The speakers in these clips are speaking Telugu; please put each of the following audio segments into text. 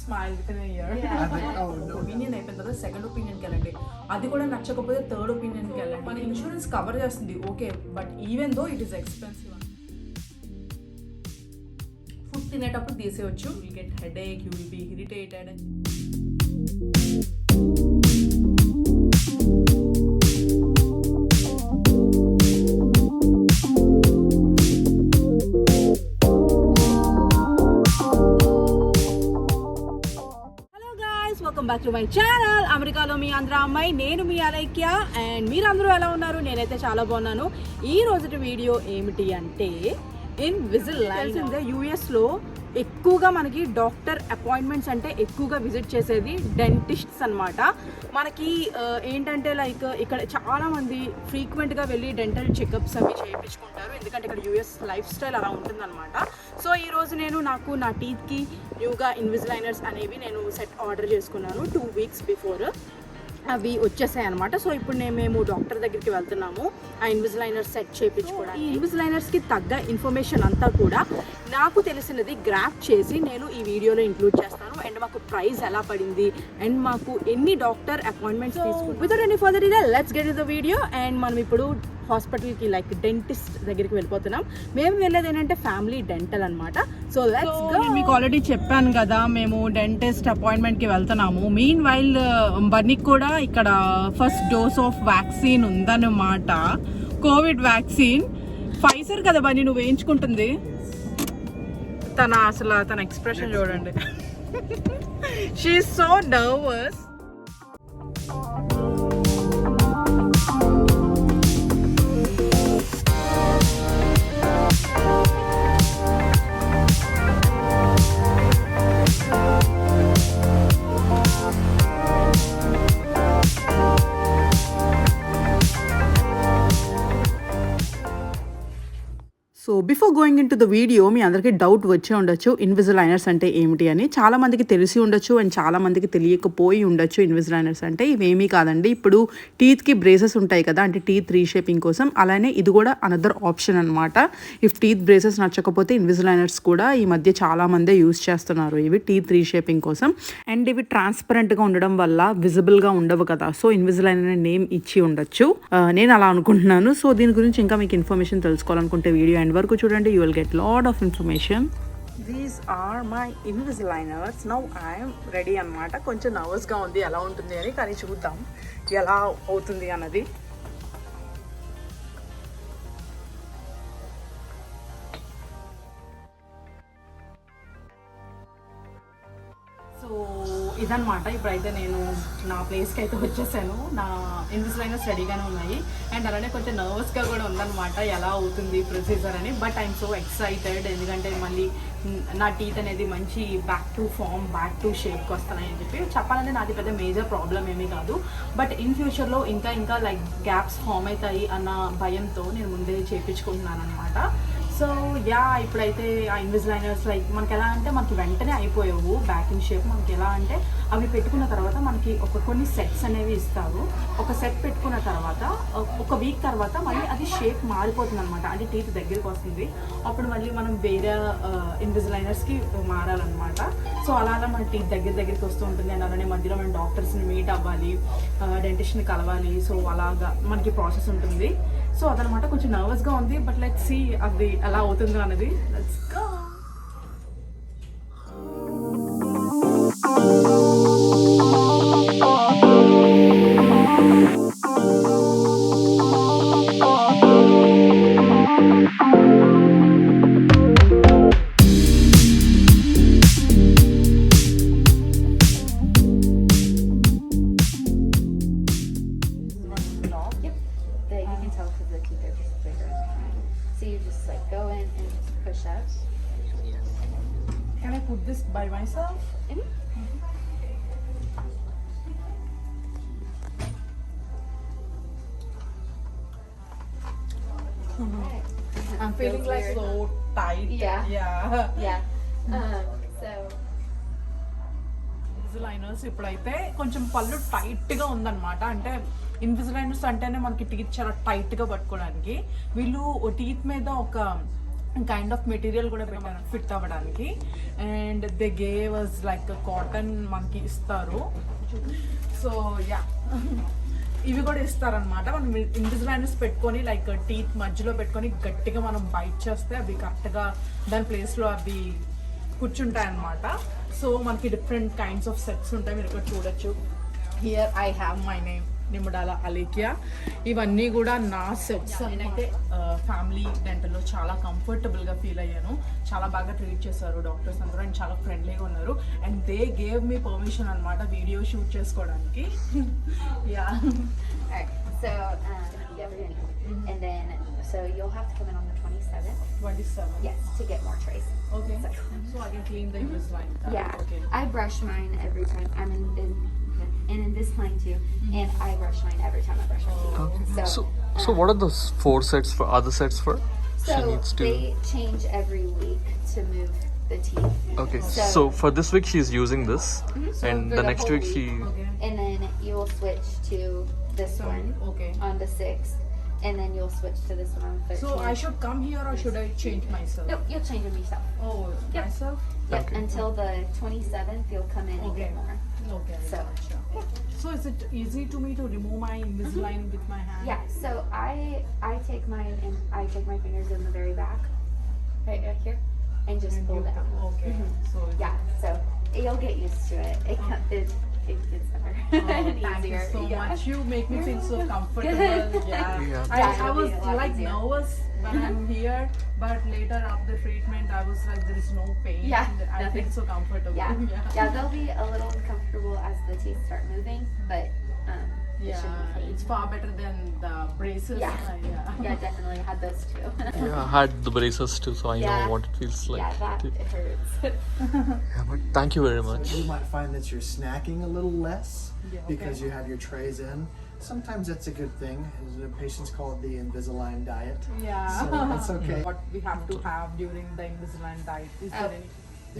Smile with in year. Opinion అయిపోయిన తర్వాత సెకండ్ ఒపీనియన్కి వెళ్ళండి. అది కూడా నచ్చకపోతే థర్డ్ ఒపీనియన్కి వెళ్ళండి. మన ఇన్సూరెన్స్ కవర్ చేస్తుంది okay, but even though it is expensive. Food తినేటప్పుడు తీసేయచ్చు. You will get headache, you will be irritated. Welcome back to my channel. అమెరికాలో మీ ఆంధ్ర అమ్మాయి, నేను మీ అలైక్య. అండ్ మీరందరూ ఎలా ఉన్నారు? నేనైతే చాలా బాగున్నాను. ఈ రోజు వీడియో ఏమిటి అంటే ఇన్విజిలైనర్. యూఎస్లో ఎక్కువగా మనకి డాక్టర్ అపాయింట్మెంట్స్ అంటే ఎక్కువగా విజిట్ చేసేది డెంటిస్ట్స్ అనమాట. మనకి ఏంటంటే లైక్ ఇక్కడ చాలామంది ఫ్రీక్వెంట్గా వెళ్ళి డెంటల్ చెకప్స్ అవి చేయించుకుంటారు, ఎందుకంటే ఇక్కడ యూఎస్ లైఫ్ స్టైల్ అలా ఉంటుందన్నమాట. సో ఈరోజు నాకు నా టీత్కి న్యూగా ఇన్విజిలైనర్స్ అనేవి నేను సెట్ ఆర్డర్ చేసుకున్నాను 2 weeks బిఫోర్. అవి వచ్చేసాయి అనమాట. సో ఇప్పుడు మేము డాక్టర్ దగ్గరికి వెళ్తున్నాము ఆ ఇన్విజిలైనర్ సెట్ చేయించుకోవడానికి. ఈ ఇన్విజిలైనర్స్కి తగ్గ ఇన్ఫర్మేషన్ అంతా కూడా నాకు తెలిసినది గ్రాఫ్ చేసి నేను ఈ వీడియోలో ఇంక్లూడ్ చేస్తాను. అండ్ మాకు ప్రైస్ ఎలా పడింది అండ్ మాకు ఎన్ని డాక్టర్ అపాయింట్మెంట్స్ తీసుకుంటాం. Without any further delay let's get in the video. And మనం ఇప్పుడు హాస్పిటల్కి లైక్ డెంటిస్ట్ దగ్గరికి వెళ్ళిపోతున్నాం. మేము వెళ్ళేది ఏంటంటే ఫ్యామిలీ డెంటల్ అనమాట. So let's go. మీకు ఆల్రెడీ చెప్పాను కదా మేము డెంటిస్ట్ అపాయింట్మెంట్కి వెళ్తున్నాము. మీన్ వైల్ బన్నీకి కూడా ఇక్కడ ఫస్ట్ డోస్ ఆఫ్ వ్యాక్సిన్ ఉందన్నమాట, కోవిడ్ వ్యాక్సిన్. ఫైజర్ కదా బన్నీ నువ్వు వేయించుకుంటుంది. తన ఎక్స్ప్రెషన్ చూడండి. She is so nervous. So before going in to the video మీ అందరికీ డౌట్ వచ్చే ఉండొచ్చు ఇన్విజిలైనర్స్ అంటే ఏమిటి అని. చాలామందికి తెలిసి ఉండొచ్చు అండ్ చాలామందికి తెలియకపోయి ఉండొచ్చు. ఇన్విజిలైనర్స్ అంటే ఇవేమీ కాదండి, ఇప్పుడు టీత్కి బ్రేసెస్ ఉంటాయి కదా, అంటే టీత్ రీషేపింగ్ కోసం. అలానే ఇది కూడా అనదర్ ఆప్షన్ అనమాట. ఇఫ్ టీత్ బ్రేసెస్ నచ్చకపోతే ఇన్విజిలైనర్స్ కూడా ఈ మధ్య చాలామందే యూజ్ చేస్తున్నారు ఇవి టీత్ రీషేపింగ్ కోసం. అండ్ ఇవి ట్రాన్స్పరెంట్గా ఉండడం వల్ల విజిబుల్గా ఉండవు కదా, సో ఇన్విజిలైనర్ నేమ్ ఇచ్చి ఉండొచ్చు, నేను అలా అనుకుంటున్నాను. సో దీని గురించి ఇంకా మీకు ఇన్ఫర్మేషన్ తెలుసుకోవాలనుకుంటే వీడియో ఎండ్ వరకు చూడండి. You will get lot of information. These are my invisaligners. Now I'm ready అనమాట. కొంచెం నర్వస్గా ఉంది ఎలా ఉంటుంది అని, కానీ చూద్దాం ఎలా అవుతుంది అన్నది. సో ఇదనమాట. ఇప్పుడైతే నేను నా ప్లేస్కి అయితే వచ్చేసాను. నా ఇన్విజిలైనర్స్ రెడీగానే ఉన్నాయి అండ్ అలానే కొంచెం నర్వస్గా కూడా ఉందన్నమాట ఎలా అవుతుంది ప్రొసీజర్ అని. బట్ ఐఎమ్ సో ఎక్సైటెడ్, ఎందుకంటే మళ్ళీ నా టీత్ అనేది మంచి back to form, back to షేప్కి వస్తున్నాయి అని చెప్పాలంటే నాది పెద్ద మేజర్ ప్రాబ్లం ఏమీ కాదు. బట్ ఇన్ ఫ్యూచర్లో ఇంకా లైక్ గ్యాప్స్ ఫామ్ అవుతాయి అన్న భయంతో నేను ముందే చేయించుకుంటున్నాను అనమాట. సో యా ఇప్పుడైతే ఆ ఇన్విజిలైనర్స్ లైక్ మనకి ఎలా అంటే మనకి వెంటనే అయిపోయావు బ్యాక్ ఇన్ షేప్. మనకి ఎలా అంటే అవి పెట్టుకున్న తర్వాత మనకి కొన్ని సెట్స్ అనేవి ఇస్తారు. ఒక సెట్ పెట్టుకున్న తర్వాత 1 week తర్వాత మళ్ళీ అది షేప్ మారిపోతుంది అనమాట, అంటే టీత్ దగ్గరికి వస్తుంది. అప్పుడు మళ్ళీ మనం వేరే ఇన్విజిలైనర్స్కి మారాలన్నమాట. సో అలా మన టీత్ దగ్గరికి వస్తూ ఉంటుంది. అండ్ అలానే మధ్యలో మనం డాక్టర్స్ని మీట్ అవ్వాలి, డెంటిస్ట్ని కలవాలి. సో అలాగా మనకి ప్రాసెస్ ఉంటుంది. సో అదనమాట, కొంచెం నర్వస్గా ఉంది. బట్ లెట్స్ సీ అది ఎలా అవుతుందో అన్నది. Let's go. Can I put this by myself? I'm feeling like so tight. Yeah. So ఇన్విజిలైనర్స్ ఇప్పుడైతే కొంచెం పళ్ళు టైట్గా ఉందన్నమాట. అంటే ఇన్విజిలైనర్స్ అంటేనే మనకి టీత్ చాలా టైట్గా పట్టుకోవడానికి. వీళ్ళు టీత్ మీద ఒక కైండ్ ఆఫ్ మెటీరియల్ కూడా పెట్టాను ఫిట్ అవ్వడానికి. And they gave us like cotton మనకి ఇస్తారు. సో యా, ఇవి కూడా ఇస్తారనమాట. మనం ఇన్విజిలైనర్స్ పెట్టుకొని లైక్ టీత్ మధ్యలో పెట్టుకొని గట్టిగా మనం బైట్ చేస్తే అవి కరెక్ట్గా దాని ప్లేస్లో అవి కూర్చుంటాయి అన్నమాట. సో మనకి డిఫరెంట్ కైండ్స్ ఆఫ్ సెట్స్ ఉంటాయి, మీరు ఇక్కడ చూడొచ్చు. Here I have my name Nimudala Alekhya. ఇవన్నీ కూడా నా సెట్స్. నేనైతే ఫ్యామిలీ డెంటల్లో చాలా కంఫర్టబుల్గా ఫీల్ అయ్యాను. చాలా బాగా ట్రీట్ చేశారు డాక్టర్స్ అందరూ అండ్ చాలా ఫ్రెండ్లీగా ఉన్నారు. And they gave me permission అనమాట వీడియో షూట్ చేసుకోవడానికి. Yeah, So, yeah, we're gonna, and then, so you'll have to come in on the 27th. 27. Yes, to get more trays. Okay. So I can clean the Invisalign. Yeah. Okay. I brush mine every time. I'm in Invisalign too, and I brush mine every time I brush my teeth. Okay. So what are those 4 sets for? Other sets for? She So needs to. they change every week to move the teeth. Okay. So- So for this week she's using this, So and for the the next whole week she. Okay. And then you will switch to this one Okay. on the 6th, and then you'll switch to this one on the 13th. So I should come here or should I change myself? Nope, you'll change them yourself. Oh, Yep. myself? Yep, Okay. until the 27th, you'll come in and Okay. get more. Okay. So, So is it easy to me to remove my Invisalign with my hand? yeah, so I take mine and I take my fingers in the very back, right here, and just And pull you- down. Okay. Mhm. So Yeah, so you'll get used to it. It gets better Oh, and thank you easier. so Yeah. much. You make me feel so comfortable. Yeah. Yeah. I it'll was be a lot like easier. nervous when I'm here, but later after the treatment, I was like, there is no pain. Yeah, I feel nothing. so comfortable. Yeah, yeah, they'll be a little uncomfortable as the teeth start moving, but it should be Yeah, fine. it's far better than the braces. Yeah. Yeah. Yeah, definitely had those too. Yeah, I had the braces too, so I Yeah. know what it feels like. Yeah, that too. it hurts. Yeah, but thank you very much. You might find that you're snacking a little less Yeah, because okay. you have your trays in. Sometimes that's a good thing. As the patients call it the Invisalign diet. Yeah. So it's okay. What we have to have during the Invisalign diet? Is Oh. there any?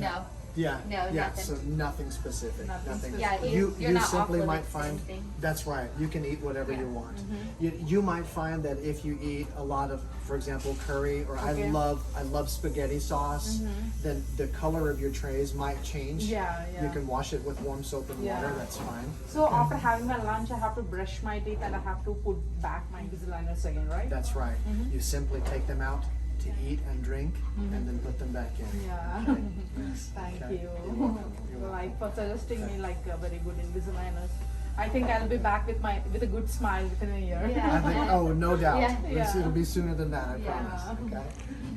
No. Yeah. No, yeah. nothing. So nothing specific. Nothing specific. Yeah, You you're not simply off might limits to find anything. that's right. You can eat whatever Yeah. you want. Mm-hmm. You might find that if you eat a lot of, for example, curry or Okay. Mm-hmm. I love spaghetti sauce, then the color of your trays might change. Yeah, yeah. You can wash it with warm soap and water. Yeah. That's fine. So after having my lunch, I have to brush my teeth and I have to put back my Invisaligners again, right? That's right. Mm-hmm. You simply take them out to eat and drink, and then put them back in. Yeah. Yes. Thank Okay. you. You're welcome. You're welcome. Like for suggesting me like a very good Invisaligners. I think I'll be back with a good smile within a year. Yeah. I think, oh, no doubt. Yeah. Yeah. It'll be sooner than that, I Yeah. promise. Okay.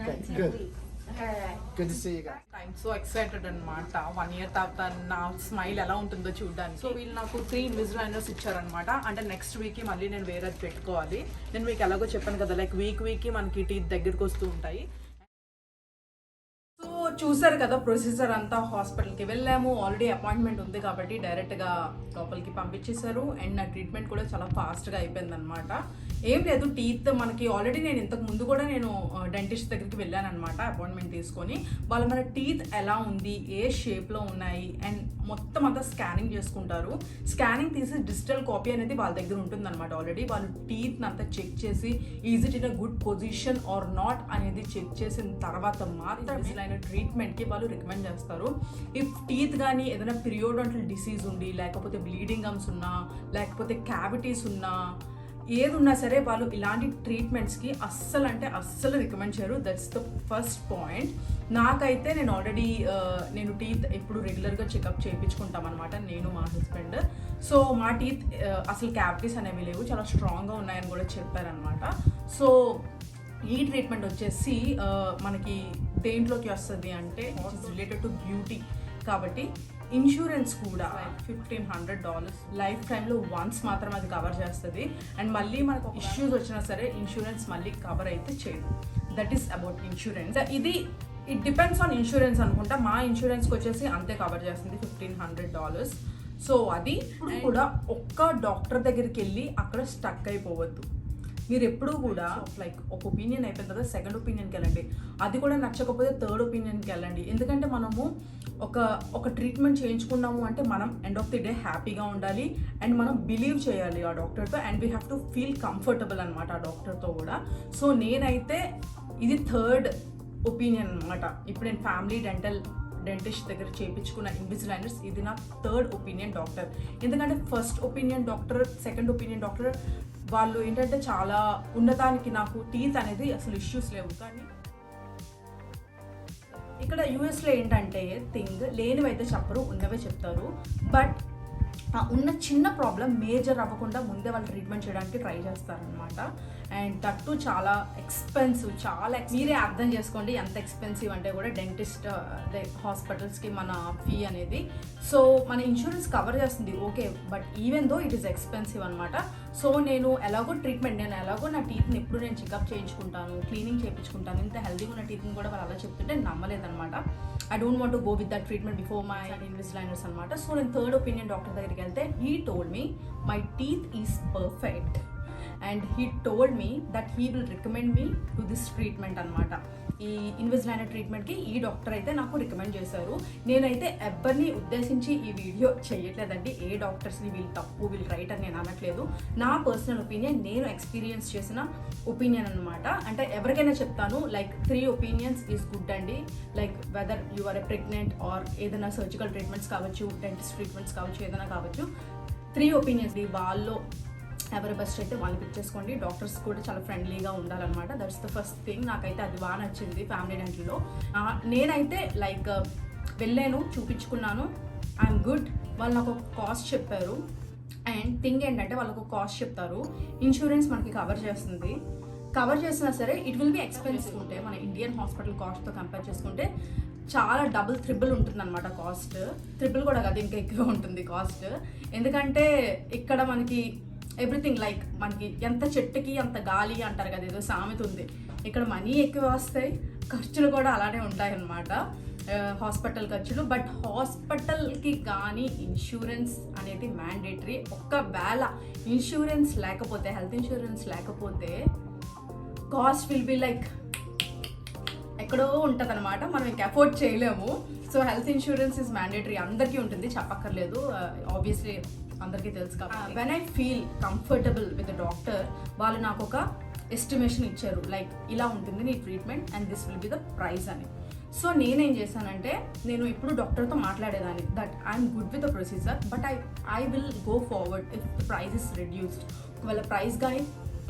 Okay, 19 good. weeks. Alright. Good to see you guys. I'm so excited అనమాట 1 year తర్వాత నా స్మైల్ ఎలా ఉంటుందో చూడడానికి. సో వీళ్ళు నాకు 3 Invisaligners ఇచ్చారనమాట. అంటే నెక్స్ట్ వీక్ మళ్ళీ నేను వేరేది పెట్టుకోవాలి. నేను మీకు ఎలాగో చెప్పాను కదా, లైక్ వీక్ కి మనకి టీత్ దగ్గరికి వస్తూ ఉంటాయి. సో చూసారు కదా ప్రొసీజర్ అంతా. హాస్పిటల్కి వెళ్ళాము, ఆల్రెడీ అపాయింట్మెంట్ ఉంది కాబట్టి డైరెక్ట్గా లోపలికి పంపించేశారు. అండ్ నా ట్రీట్మెంట్ కూడా చాలా ఫాస్ట్గా అయిపోయింది అనమాట. ఏం లేదు, టీత్ మనకి ఆల్రెడీ నేను ఇంతకు ముందు కూడా నేను డెంటిస్ట్ దగ్గరికి వెళ్ళాను అనమాట అపాయింట్మెంట్ తీసుకొని. వాళ్ళు మన టీత్ ఎలా ఉంది, ఏ షేప్లో ఉన్నాయి అండ్ మొత్తం అంతా స్కానింగ్ చేసుకుంటారు. స్కానింగ్ తీసి డిజిటల్ కాపీ అనేది వాళ్ళ దగ్గర ఉంటుందన్నమాట. ఆల్రెడీ వాళ్ళు టీత్ని అంతా చెక్ చేసి is it in a good position or not అనేది చెక్ చేసిన తర్వాత మాత్రమే ట్రీట్మెంట్కి వాళ్ళు రికమెండ్ చేస్తారు. ఇఫ్ టీత్ కానీ ఏదైనా పీరియోడాంటల్ డిసీజ్ ఉండి, లేకపోతే బ్లీడింగ్ గమ్స్ ఉన్నా, లేకపోతే క్యావిటీస్ ఉన్నా, ఏది ఉన్నా సరే వాళ్ళు ఇలాంటి ట్రీట్మెంట్స్కి అస్సలు రికమెండ్ చేయరు. That's the first point. నాకైతే నేను ఆల్రెడీ నేను టీత్ ఎప్పుడు రెగ్యులర్గా చెకప్ చేయించుకుంటాం అనమాట, నేను మా హస్బెండ్. సో మా టీత్ అసలు క్యావిటీస్ అనేవి లేవు, చాలా స్ట్రాంగ్గా ఉన్నాయని కూడా చెప్పారనమాట. సో ఈ ట్రీట్మెంట్ వచ్చేసి మనకి దేంట్లోకి వస్తుంది అంటే ఇట్స్ రిలేటెడ్ టు బ్యూటీ కాబట్టి ఇన్సూరెన్స్ కూడా $1,500 లైఫ్ టైంలో వన్స్ మాత్రం అది కవర్ చేస్తుంది. అండ్ మళ్ళీ మనకు ఇష్యూస్ వచ్చినా సరే ఇన్సూరెన్స్ మళ్ళీ కవర్ అయితే చేయదు. That is about insurance. ఇది ఇట్ డిపెండ్స్ ఆన్ ఇన్సూరెన్స్ అనుకుంటా. మా ఇన్సూరెన్స్కి వచ్చేసి అంతే కవర్ చేస్తుంది, $1,500. సో అది కూడా ఒక్క డాక్టర్ దగ్గరికి వెళ్ళి అక్కడ స్టక్ అయిపోవద్దు. మీరు ఎప్పుడూ కూడా లైక్ ఒక ఒపీనియన్ అయిపోయింది కదా, సెకండ్ ఒపీనియన్కి వెళ్ళండి. అది కూడా నచ్చకపోతే థర్డ్ ఒపీనియన్కి వెళ్ళండి. ఎందుకంటే మనము ఒక ట్రీట్మెంట్ చేయించుకున్నాము అంటే మనం ఎండ్ ఆఫ్ ది డే హ్యాపీగా ఉండాలి అండ్ మనం బిలీవ్ చేయాలి ఆ డాక్టర్తో. And we have to feel comfortable అనమాట ఆ డాక్టర్తో కూడా. సో నేనైతే ఇది థర్డ్ ఒపీనియన్ అనమాట. ఇప్పుడు నేను ఫ్యామిలీ డెంటిస్ట్ దగ్గర చేయించుకున్న ఇన్విజిలైనర్స్, ఇది నా థర్డ్ ఒపీనియన్ డాక్టర్. ఎందుకంటే first opinion doctor, second opinion doctor వాళ్ళు ఏంటంటే చాలా ఉన్నతానికి, నాకు టీత్ అనేది అసలు ఇష్యూస్ లేవు. కానీ ఇక్కడ యూఎస్లో ఏంటంటే థింగ్ లేనివైతే చెప్పరు, ఉన్నవే చెప్తారు. బట్ ఉన్న చిన్న ప్రాబ్లం మేజర్ అవ్వకుండా ముందే వాళ్ళు ట్రీట్మెంట్ చేయడానికి ట్రై చేస్తారనమాట. అండ్ దట్టు చాలా ఎక్స్పెన్సివ్, మీరే అర్థం చేసుకోండి ఎంత ఎక్స్పెన్సివ్ అంటే కూడా డెంటిస్ట్ హాస్పిటల్స్కి మన ఫీ అనేది. సో మన ఇన్సూరెన్స్ కవర్ చేస్తుంది okay, but even though it is expensive అనమాట. సో నేను ఎలాగో నా టీత్ని ఎప్పుడు నేను చెకప్ చేయించుకుంటాను, క్లీనింగ్ చేయించుకుంటాను, ఇంత హెల్దీగా ఉన్న టీత్ని కూడా వాళ్ళు అలా చెప్తుంటే నమ్మలేదనమాట. I don't want to go with that treatment before my invisaligners అనమాట. సో నేను థర్డ్ ఒపీనియన్ డాక్టర్ దగ్గరికి వెళ్తే he told me my teeth is perfect and he told me that he will recommend me to this treatment అనమాట. ఈ ఇన్విజిలైనర్ ట్రీట్మెంట్కి ఈ డాక్టర్ అయితే నాకు రికమెండ్ చేశారు. నేనైతే ఎవరిని ఉద్దేశించి ఈ వీడియో చేయట్లేదండి, ఏ డాక్టర్స్ని వీళ్ళు తప్పు వీళ్ళు రైట్ అని నేను అనట్లేదు. నా పర్సనల్ ఒపీనియన్, నేను ఎక్స్పీరియన్స్ చేసిన ఒపీనియన్ అనమాట. అంటే ఎవరికైనా చెప్తాను లైక్ 3 ఒపీనియన్స్ ఈజ్ గుడ్ అండి. Like whether you are a pregnant or ఏదైనా సర్జికల్ ట్రీట్మెంట్స్ కావచ్చు, డెంటిస్ట్ ట్రీట్మెంట్స్ కావచ్చు, ఏదైనా కావచ్చు, 3 ఒపీనియన్స్ వాళ్ళు ఎవరి బెస్ట్ అయితే వాళ్ళు పిక్ చేసుకోండి. డాక్టర్స్ కూడా చాలా ఫ్రెండ్లీగా ఉండాలన్నమాట. That's the first thing. నాకైతే అది బాగా నచ్చింది ఫ్యామిలీ డెంటల్లో. నేనైతే లైక్ వెళ్ళాను, చూపించుకున్నాను, ఐఎమ్ గుడ్. వాళ్ళు నాకు ఒక కాస్ట్ చెప్పారు. అండ్ థింగ్ ఏంటంటే వాళ్ళకు కాస్ట్ చెప్తారు, ఇన్సూరెన్స్ మనకి కవర్ చేస్తుంది. కవర్ చేసినా సరే ఇట్ విల్ బి ఎక్స్పెన్సివ్ ఉంటే మన ఇండియన్ హాస్పిటల్ కాస్ట్తో కంపేర్ చేసుకుంటే చాలా డబుల్ త్రిబుల్ ఉంటుంది అనమాట కాస్ట్. త్రిబుల్ కూడా కాదు, ఇంకా ఎక్కువ ఉంటుంది కాస్ట్. ఎందుకంటే ఇక్కడ మనకి ఎవ్రీథింగ్ లైక్ మనకి ఎంత చెట్టుకి అంత గాలి అంటారు కదా, ఏదో సామెత ఉంది. ఇక్కడ మనీ ఎక్కువ వస్తాయి, ఖర్చులు కూడా అలానే ఉంటాయి అన్నమాట, హాస్పిటల్ ఖర్చులు. బట్ హాస్పిటల్కి కానీ ఇన్సూరెన్స్ అనేది మ్యాండేటరీ. ఒకవేళ ఇన్సూరెన్స్ లేకపోతే, హెల్త్ ఇన్సూరెన్స్ లేకపోతే కాస్ట్ విల్ బి లైక్ ఎక్కడో ఉంటుంది అనమాట, మనం ఇంకా అఫోర్డ్ చేయలేము. So health insurance is mandatory, అందరికీ ఉంటుంది, చెప్పక్కర్లేదు, ఆబ్వియస్లీ అందరికీ తెలుసు. కాబట్టి when I feel comfortable with doctor, వాళ్ళు నాకు ఒక ఎస్టిమేషన్ ఇచ్చారు లైక్ ఇలా ఉంటుంది నీ treatment and this will be the price అని. సో నేనేం చేశానంటే, నేను ఇప్పుడు డాక్టర్తో మాట్లాడేదాన్ని that I'm good with the procedure, but I will go forward if the price is reduced. ఒకవేళ ప్రైస్ కానీ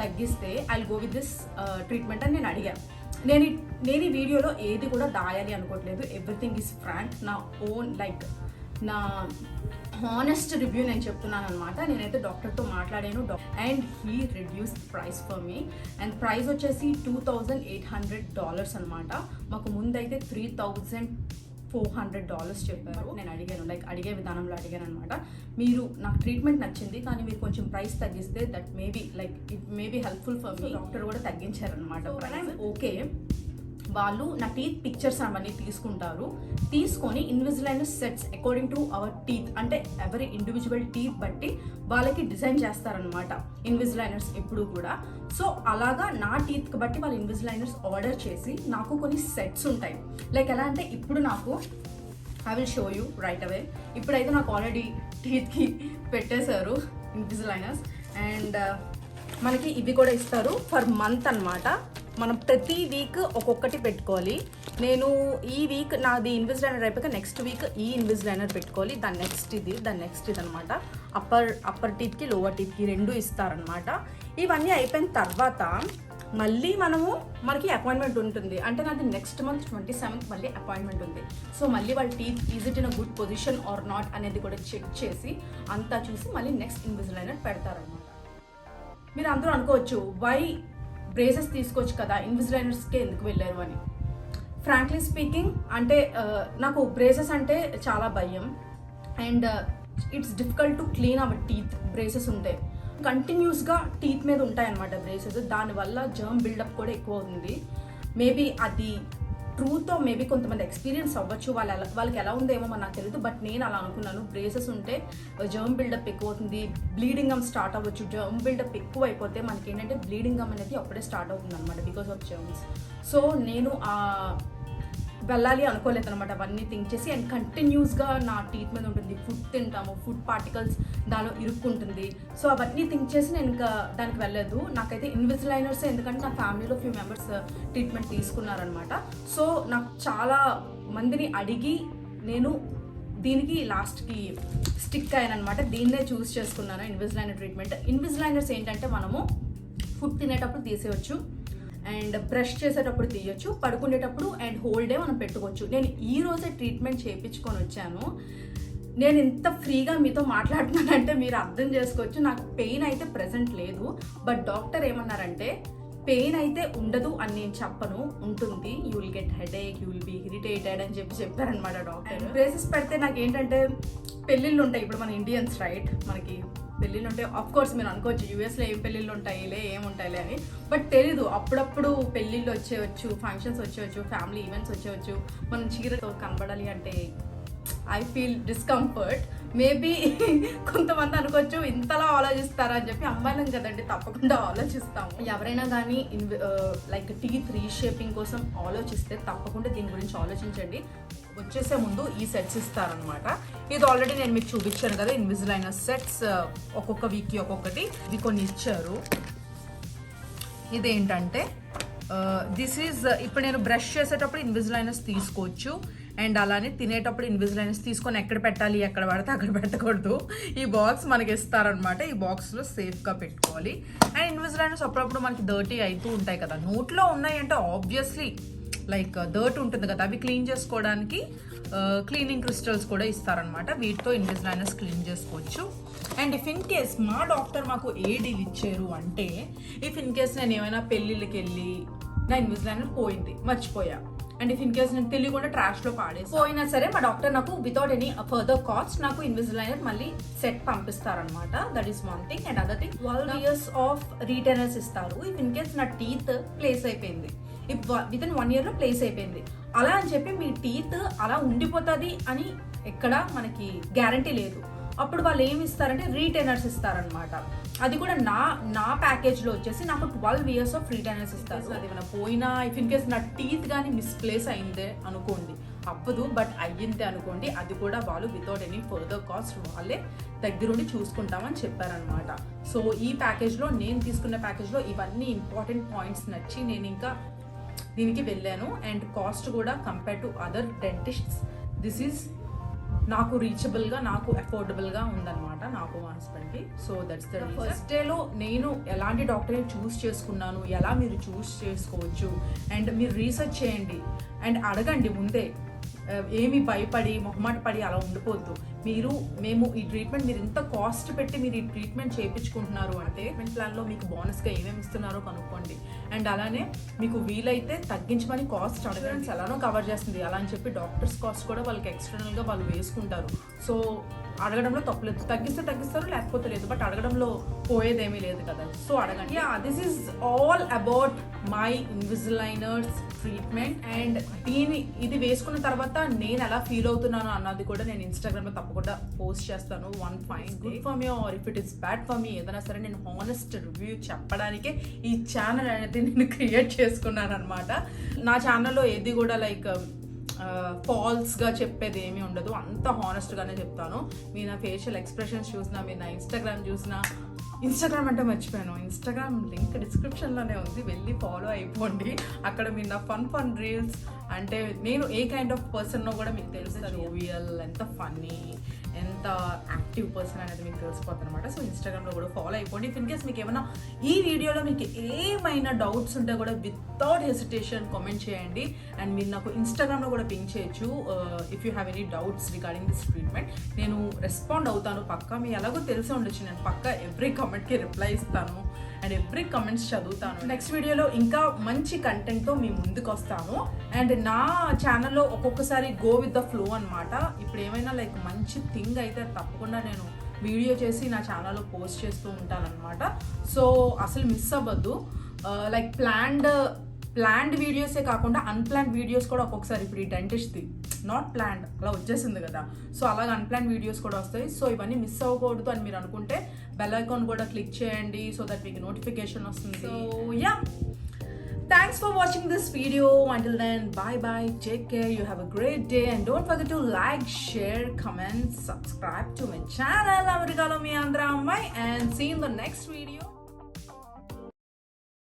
తగ్గిస్తే I will go with this treatment అని నేను అడిగాను. నేను ఈ వీడియోలో ఏది కూడా దాయాలి అనుకోవట్లేదు, ఎవ్రీథింగ్ ఈజ్ ఫ్రాంక్, నా ఓన్ లైక్ నా హానెస్ట్ రివ్యూ నేను చెప్తున్నాను అనమాట. నేనైతే డాక్టర్తో మాట్లాడాను and he reduce price for me. And price వచ్చేసి $2,800 అనమాట. మాకు ముందైతే $3,400 చెప్పారు. నేను అడిగాను, లైక్ అడిగే విధానంలో అడిగాను అనమాట, మీరు నాకు ట్రీట్మెంట్ నచ్చింది కానీ మీరు కొంచెం ప్రైస్ తగ్గిస్తే that maybe like it maybe helpful for me. Doctor కూడా తగ్గించారనమాట ప్రైస్. ఓకే, వాళ్ళు నా టీత్ పిక్చర్స్ అవన్నీ తీసుకొని invisaligner sets according to our teeth, అంటే ఎవరి ఇండివిజువల్ టీత్ బట్టి వాళ్ళకి డిజైన్ చేస్తారనమాట ఇన్విజిలైనర్స్ ఎప్పుడు కూడా. సో అలాగా నా టీత్కి బట్టి వాళ్ళు ఇన్విజిలైనర్స్ ఆర్డర్ చేసి నాకు కొన్ని సెట్స్ ఉంటాయి. లైక్ ఎలా అంటే ఇప్పుడు నాకు I will show you right away. ఇప్పుడైతే నాకు ఆల్రెడీ టీత్కి పెట్టేశారు ఇన్విజిలైనర్స్. అండ్ మనకి ఇవి కూడా ఇస్తారు ఫర్ మంత్ అనమాట. మనం ప్రతి వీక్ ఒక్కొక్కటి పెట్టుకోవాలి. నేను ఈ వీక్ నాది ఇన్విజిలైనర్ అయిపోయాక నెక్స్ట్ వీక్ ఈ ఇన్విజిలైనర్ పెట్టుకోవాలి, దాని నెక్స్ట్ ఇది అనమాట. అప్పర్ టీత్కి లోవర్ టీత్కి 2 ఇస్తారనమాట. ఇవన్నీ అయిపోయిన తర్వాత మళ్ళీ మనకి అపాయింట్మెంట్ ఉంటుంది. అంటే నాది నెక్స్ట్ మంత్ 27th మళ్ళీ అపాయింట్మెంట్ ఉంది. సో మళ్ళీ వాళ్ళ teeth is it in a good position or not అనేది కూడా చెక్ చేసి అంతా చూసి మళ్ళీ నెక్స్ట్ ఇన్విజిలైనర్ పెడతారనమాట. మీరు అందరూ అనుకోవచ్చు, వై బ్రేసెస్ తీసుకోవచ్చు కదా, ఇన్విజిలైనర్స్కే ఎందుకు వెళ్ళారు అని. ఫ్రాంక్లీ స్పీకింగ్ అంటే నాకు బ్రేసెస్ అంటే చాలా భయం. And it's difficult to clean hour teeth. Braces ఉంటాయి కంటిన్యూస్గా టీత్ మీద ఉంటాయన్నమాట బ్రేసెస్. దానివల్ల జర్మ్ బిల్డప్ కూడా ఎక్కువ అవుతుంది. మేబీ అది ట్రూతో మేబీ కొంతమంది ఎక్స్పీరియన్స్ అవ్వచ్చు, వాళ్ళకి ఎలా ఉందేమో నాకు తెలియదు. బట్ నేను అలా అనుకున్నాను, బ్రేసెస్ ఉంటే జర్మ్ బిల్డప్ ఎక్కువ అవుతుంది, బ్లీడింగ్ గమ్ స్టార్ట్ అవ్వచ్చు. జర్మ్ బిల్డప్ ఎక్కువ అయిపోతే మనకి ఏంటంటే బ్లీడింగ్ గమ్ అనేది అప్పుడే స్టార్ట్ అవుతుంది అనమాట బికాస్ ఆఫ్ జర్మ్స్. సో నేను వెళ్ళాలి అనుకోలేదు అనమాట. అవన్నీ థింక్ చేసి అండ్ కంటిన్యూస్గా నా టీత్ మీద ఉంటుంది, ఫుడ్ తింటాము, ఫుడ్ పార్టికల్స్ దానిలో ఇరుక్కుంటుంది. సో అవన్నీ థింక్ చేసి నేను ఇంకా దానికి వెళ్ళలేదు. నాకైతే ఇన్విజిలైనర్స్, ఎందుకంటే నా ఫ్యామిలీలో ఫ్యూ మెంబర్స్ ట్రీట్మెంట్ తీసుకున్నారనమాట. సో నాకు చాలా మందిని అడిగి నేను దీనికి లాస్ట్కి స్టిక్ అయ్యానమాట. దీన్నే చూస్ చేసుకున్నాను ఇన్విజిలైనర్ ట్రీట్మెంట్. ఇన్విజిలైనర్స్ ఏంటంటే మనము ఫుడ్ తినేటప్పుడు తీసేయచ్చు, అండ్ బ్రష్ చేసేటప్పుడు తీయొచ్చు, పడుకునేటప్పుడు అండ్ హోల్ డే మనం పెట్టుకోవచ్చు. నేను ఈ రోజే ట్రీట్మెంట్ చేయించుకొని వచ్చాను. నేను ఇంత ఫ్రీగా మీతో మాట్లాడుతున్నానంటే మీరు అర్థం చేసుకోవచ్చు. నాకు పెయిన్ అయితే ప్రెజెంట్ లేదు, బట్ డాక్టర్ ఏమన్నారంటే పెయిన్ అయితే ఉండదు అని నేను చెప్పను, ఉంటుంది. You will get headache, you will be irritated అని చెప్పారనమాట డాక్టర్. బ్రేసెస్ పెడితే నాకు ఏంటంటే పెళ్ళిళ్ళు ఉంటాయి, ఇప్పుడు మన ఇండియన్స్ రైట్, మనకి పెళ్ళిళ్ళు ఉంటాయి. ఆఫ్ కోర్స్ మీరు అనుకోవచ్చు యూఎస్లో ఏం పెళ్ళిళ్ళు ఉంటాయిలే, ఏముంటాయిలే అని, బట్ తెలీదు. అప్పుడప్పుడు పెళ్ళిళ్ళు వచ్చేవచ్చు, ఫంక్షన్స్ వచ్చేవచ్చు, ఫ్యామిలీ ఈవెంట్స్ వచ్చేవచ్చు. మనం చీరతో కనబడాలి అంటే ఐ ఫీల్ డిస్కంఫర్ట్. మేబీ కొంతమంది అనుకోవచ్చు ఇంతలా ఆలోచిస్తారా అని చెప్పి. అమ్మాయిలం కదండి, తప్పకుండా ఆలోచిస్తాము. ఎవరైనా కానీ లైక్ టీత్ రీషేపింగ్ కోసం ఆలోచిస్తే తప్పకుండా దీని గురించి ఆలోచించండి. వచ్చేసే ముందు ఈ సెట్స్ ఇస్తారనమాట. ఇది ఆల్రెడీ నేను మీకు చూపించాను కదా, ఇన్విజిలైనర్ సెట్స్, ఒక్కొక్క వీక్కి ఒక్కొక్కటి. ఇవి కొన్ని ఇచ్చారు. ఇదేంటంటే దిస్ ఈజ్, ఇప్పుడు నేను బ్రష్ చేసేటప్పుడు ఇన్విజిలైనర్స్ తీసుకోవచ్చు, అండ్ అలానే తినేటప్పుడు ఇన్విజిలైనర్స్ తీసుకొని ఎక్కడ పెట్టాలి, ఎక్కడ పడితే అక్కడ పెట్టకూడదు. ఈ బాక్స్ మనకి ఇస్తారనమాట. ఈ బాక్స్లో సేఫ్గా పెట్టుకోవాలి. అండ్ ఇన్విజిలైనర్స్ అప్పుడప్పుడు మనకి డర్టీ అవుతూ ఉంటాయి కదా, నోట్లో ఉన్నాయి అంటే ఆబ్వియస్లీ లైక్ డర్ట్ ఉంటుంది కదా, అవి క్లీన్ చేసుకోవడానికి క్లీనింగ్ క్రిస్టల్స్ కూడా ఇస్తారనమాట. వీటితో ఇన్విజిలైనర్స్ క్లీన్ చేసుకోవచ్చు. అండ్ ఇఫ్ ఇన్ కేస్ మా డాక్టర్ మాకు ఏ డీల్ ఇచ్చారు అంటే, ఇఫ్ ఇన్ కేస్ నేను ఏమైనా పెళ్ళిళ్ళకి వెళ్ళి నా ఇన్విజిలైనర్ పోయింది, మర్చిపోయా, అండ్ ఇఫ్ ఇన్ కేస్ నేను తెలియకుండా ట్రాష్లో పాడేసి పోయినా సరే, మా డాక్టర్ నాకు వితౌట్ ఎనీ ఫర్దర్ కాస్ట్ నాకు ఇన్విజిలైనర్ మళ్ళీ సెట్ పంపిస్తారనమాట. That is one thing. And other thing 12 years of retainers ఇస్తారు. ఇఫ్ ఇన్ కేస్ నా టీత్ ప్లేస్ అయిపోయింది, విత్ ఇన్ 1 year ప్లేస్ అయిపోయింది, అలా అని చెప్పి మీ టీత్ అలా ఉండిపోతుంది అని ఎక్కడ మనకి గ్యారంటీ లేదు. అప్పుడు వాళ్ళు ఏమి ఇస్తారంటే రీటైనర్స్ ఇస్తారనమాట. అది కూడా నా ప్యాకేజ్లో వచ్చేసి నాకు 12 years ఆఫ్ రీటైనర్స్ ఇస్తారు. అది ఏమైనా పోయినా, ఇఫ్ ఇన్ కేస్ నా టీత్ కానీ మిస్ప్లేస్ అయిందే అనుకోండి, అవ్వదు బట్ అయ్యిందే అనుకోండి, అది కూడా వాళ్ళు వితౌట్ ఎనీ ఫర్దర్ కాస్ట్ వాళ్ళే దగ్గరుండి చూసుకుంటామని చెప్పారనమాట. సో ఈ ప్యాకేజ్లో, నేను తీసుకున్న ప్యాకేజ్లో ఇవన్నీ ఇంపార్టెంట్ పాయింట్స్ నచ్చి నేను ఇంకా దీనికి వెళ్ళాను. అండ్ కాస్ట్ కూడా compare to other dentists this is నాకు రీచబుల్గా, నాకు అఫోర్డబుల్గా ఉందన్నమాట, నాకు మా హస్బెండ్కి. సో దట్స్ ద ఫస్ట్ డేలో నేను ఎలాంటి డాక్టర్ని చూస్ చేసుకున్నాను, ఎలా మీరు చూస్ చేసుకోవచ్చు, అండ్ మీరు రీసెర్చ్ చేయండి అండ్ అడగండి ముందే. ఏమి భయపడి మొహమాట పడి అలా ఉండిపోద్దు. మేము ఈ ట్రీట్మెంట్, మీరు ఇంత కాస్ట్ పెట్టి మీరు ఈ ట్రీట్మెంట్ చేయించుకుంటున్నారు అంటే ట్రీట్మెంట్ ప్లాన్లో మీకు బోనస్గా ఏమేమి ఇస్తున్నారో కనుక్కోండి. అండ్ అలానే మీకు వీలైతే తగ్గించమని కాస్ట్ అడగండి. ఎలానో కవర్ చేస్తుంది అలా అని చెప్పి డాక్టర్స్ కాస్ట్ కూడా వాళ్ళకి ఎక్స్టర్నల్గా వాళ్ళు వేసుకుంటారు. సో అడగడంలో తప్పలేదు, తగ్గిస్తే తగ్గిస్తారు, లేకపోతే లేదు, బట్ అడగడంలో పోయేదేమీ లేదు కదా. సో అడగండి. This is all about my Invisaligners treatment. And ఇది వేసుకున్న తర్వాత నేను ఎలా ఫీల్ అవుతున్నాను అన్నది కూడా నేను ఇన్స్టాగ్రామ్లో తప్పకుండా పోస్ట్ చేస్తాను. One fine good for me or if it is bad for me, ఏదైనా సరే నేను హానెస్ట్ రివ్యూ చెప్పడానికే ఈ ఛానల్ అనేది నేను క్రియేట్ చేసుకున్నాను అనమాట. నా ఛానల్లో ఏది కూడా లైక్ ఫాల్స్గా చెప్పేది ఏమీ ఉండదు, అంత హానెస్ట్గానే చెప్తాను. మీ నా ఫేషియల్ ఎక్స్ప్రెషన్స్ చూసినా, మీరు నా ఇన్స్టాగ్రామ్ చూసినా, ఇన్స్టాగ్రామ్ అంటే మర్చిపోయాను, ఇన్స్టాగ్రామ్ లింక్ డిస్క్రిప్షన్లోనే ఉంది, వెళ్ళి ఫాలో అయిపోండి. అక్కడ మీరు నా ఫన్ రీల్స్, అంటే నేను ఏ కైండ్ ఆఫ్ పర్సన్నో కూడా మీకు తెలుస్తుంది. ఓవియల్, ఎంత ఫన్నీ, ఎంత యాక్టివ్ పర్సన్ అనేది మీకు తెలిసిపోతుంది అనమాట. సో ఇన్స్టాగ్రామ్లో కూడా ఫాలో అయిపోండి. ఇఫ్ ఇన్ కేస్ మీకు ఏమైనా ఈ వీడియోలో మీకు ఏమైనా డౌట్స్ ఉంటే కూడా వితౌట్ హెసిటేషన్ కామెంట్ చేయండి. అండ్ మీరు నాకు ఇన్స్టాగ్రామ్లో కూడా పింక్ చేయొచ్చు if you have any doubts regarding this treatment. నేను రెస్పాండ్ అవుతాను పక్కా. మీ ఎలాగో తెలిసే ఉండొచ్చు, నేను పక్కా ఎవ్రీ కామెంట్కి రిప్లై ఇస్తాను అండ్ ఎవ్రీ కమెంట్స్ చదువుతాను. నెక్స్ట్ వీడియోలో ఇంకా మంచి కంటెంట్తో మీ ముందుకు వస్తాను. అండ్ నా ఛానల్లో ఒక్కొక్కసారి గో విత్ ద ఫ్లో అనమాట. ఇప్పుడు ఏమైనా లైక్ మంచి థింగ్ అయితే తప్పకుండా నేను వీడియో చేసి నా ఛానల్లో పోస్ట్ చేస్తూ ఉంటానన్నమాట. సో అసలు మిస్ అవ్వద్దు. లైక్ ప్లాన్డ్ వీడియోసే కాకుండా అన్ప్లాన్డ్ వీడియోస్ కూడా ఒక్కొక్కసారి, ఇప్పుడు ఈ డెంటిస్ట్ది నాట్ ప్లాన్డ్ అలా వచ్చేసింది కదా, సో అలాగే అన్ప్లాన్డ్ వీడియోస్ కూడా వస్తాయి. సో ఇవన్నీ మిస్ అవ్వకూడదు అని మీరు అనుకుంటే బెల్ ఐకాన్ కూడా క్లిక్ చేయండి, సో దట్ మీకు నోటిఫికేషన్ వస్తుంది. So yeah, Thanks for watching this video. Until then, bye bye, take care, you have a great day, and don't forget to like, share, comment, subscribe to my channel Americalo Mi Andra Ammai, and see you in the next video.